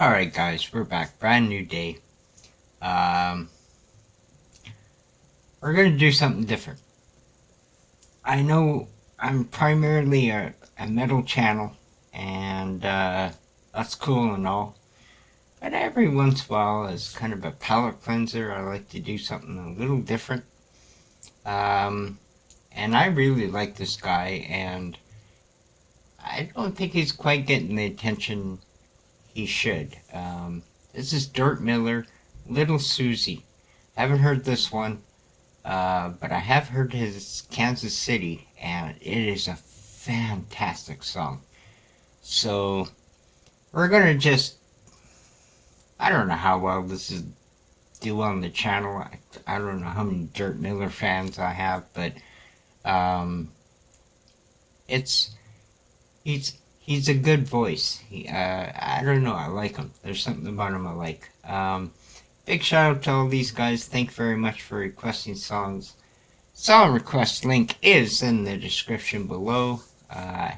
Alright guys, we're back. Brand new day. We're gonna do something different. I know I'm primarily a metal channel, and that's cool and all. But every once in a while, as kind of a palate cleanser, I like to do something a little different. And I really like this guy, and I don't think he's quite getting the attention he should. This is Dirt Miller, Little Suzie. Haven't heard this one, but I have heard his Kansas City, and it is a fantastic song. So, we're gonna just, I don't know how well this is do on the channel. I don't know how many Dirt Miller fans I have, but he's a good voice. I don't know, I like him. There's something about him I like. Big shout out to all these guys. Thank you very much for requesting songs. Song request link is in the description below. I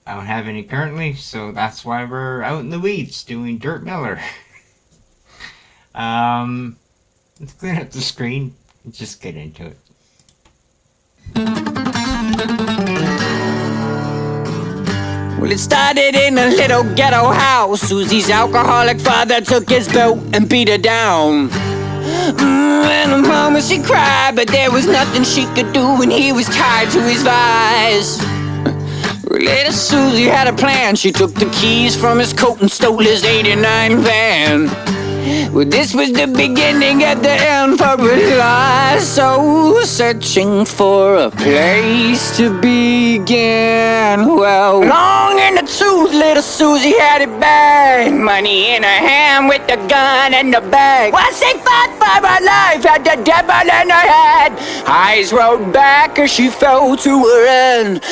don't have any currently, so that's why we're out in the weeds doing Dirt Miller. Let's clean up the screen and just get into it. Well, it started in a little ghetto house. Susie's alcoholic father took his belt and beat her down. And a moment she cried, but there was nothing she could do when he was tied to his vice. Little Suzie had a plan. She took the keys from his coat and stole his '89 van. Well, this was the beginning of the end for her life. So searching for a place to begin. Well, long in the tooth, little Suzie had it bad. Money in her hand with the gun and the bag. While she fought for her life, had the devil in her head. Eyes rolled back as she fell to her end.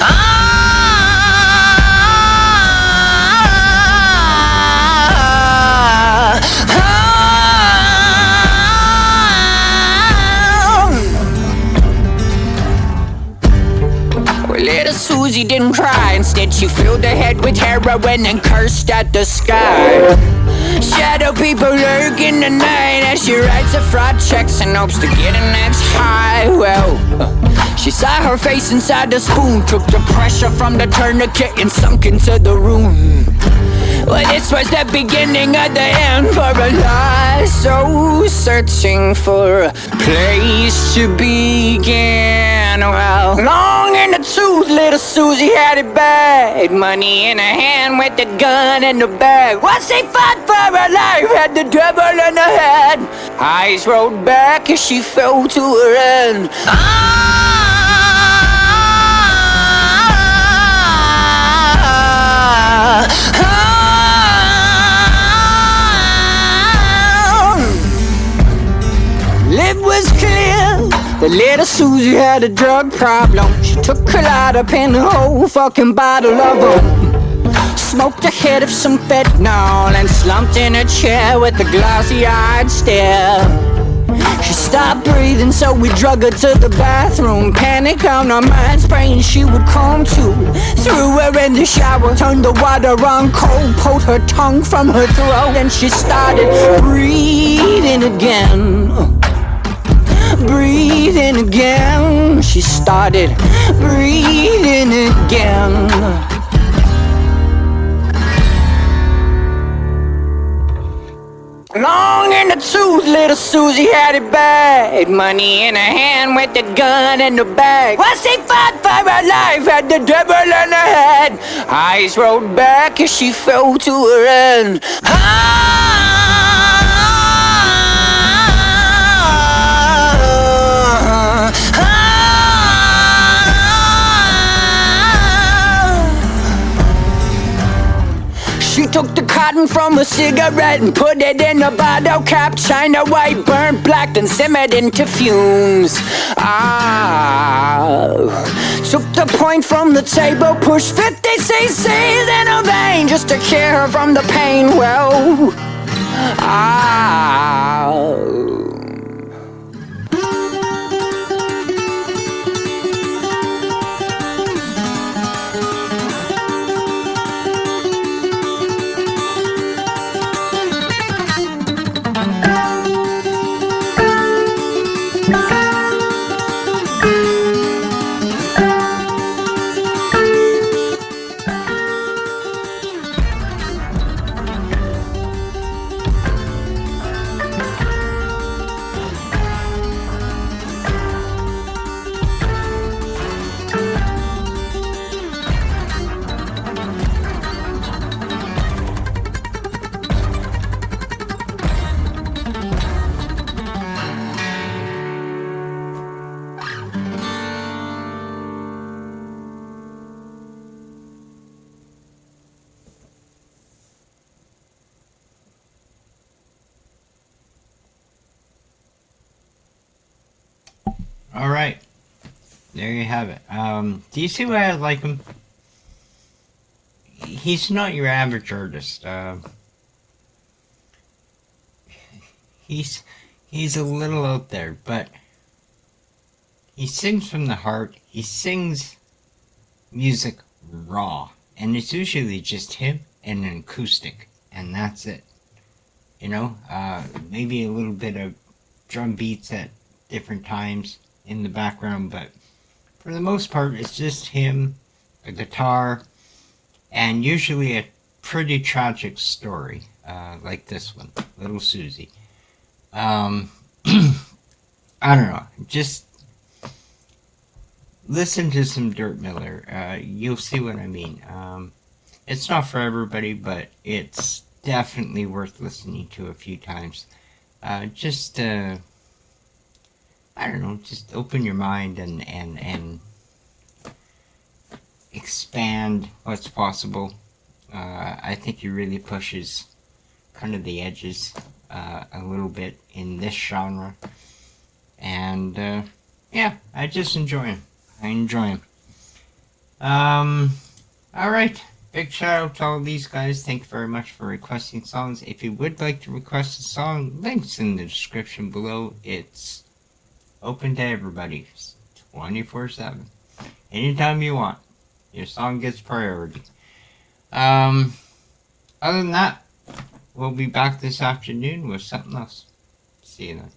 Little Suzie didn't cry. Instead she filled her head with heroin and cursed at the sky. Shadow people lurk in the night as she writes her fraud checks and hopes to get an next high. Well, she saw her face inside the spoon, took the pressure from the tourniquet and sunk into the room. Well, this was the beginning of the end for her life. So searching for a place to begin. Well, long in the tooth, little Suzie had it bad. Money in her hand with the gun and the bag. While she fought for her life, had the devil in her head. Eyes rolled back as she fell to her end. It was clear that little Suzie had a drug problem. She took a lot up in a whole fucking bottle of them. Smoked a hit of some fentanyl and slumped in a chair with a glossy-eyed stare. She stopped breathing, so we drug her to the bathroom. Panic on her mind, praying she would come to. Threw her in the shower, turned the water on cold, pulled her tongue from her throat, and she started breathing again. Breathing again. She started breathing again. Long in the tooth, little Suzie had it bad. Money in her hand with the gun and the bag. While she fought for her life, had the devil in her head. Eyes rolled back as she fell to her end. She took the cotton from a cigarette and put it in a bottle cap. China white, burnt black, and simmered into fumes. Took the point from the table, pushed 50 cc's in her vein just to cure her from the pain. Well, Alright. There you have it. Do you see why I like him? He's not your average artist. He's a little out there, but he sings from the heart. He sings music raw, and it's usually just him and an acoustic, and that's it. You know, maybe a little bit of drum beats at different times in the background, but for the most part, it's just him, a guitar, and usually a pretty tragic story, like this one, Little Suzie. I don't know, just listen to some Dirt Miller. You'll see what I mean. It's not for everybody, but it's definitely worth listening to a few times. Just I don't know, just open your mind and expand what's possible. I think he really pushes kind of the edges a little bit in this genre. And yeah, I just enjoy him. I enjoy him. Alright. Big shout out to all these guys. Thank you very much for requesting songs. If you would like to request a song, links in the description below. It's open to everybody. 24/7. Anytime you want. Your song gets priority. Other than that, we'll be back this afternoon with something else. See you then.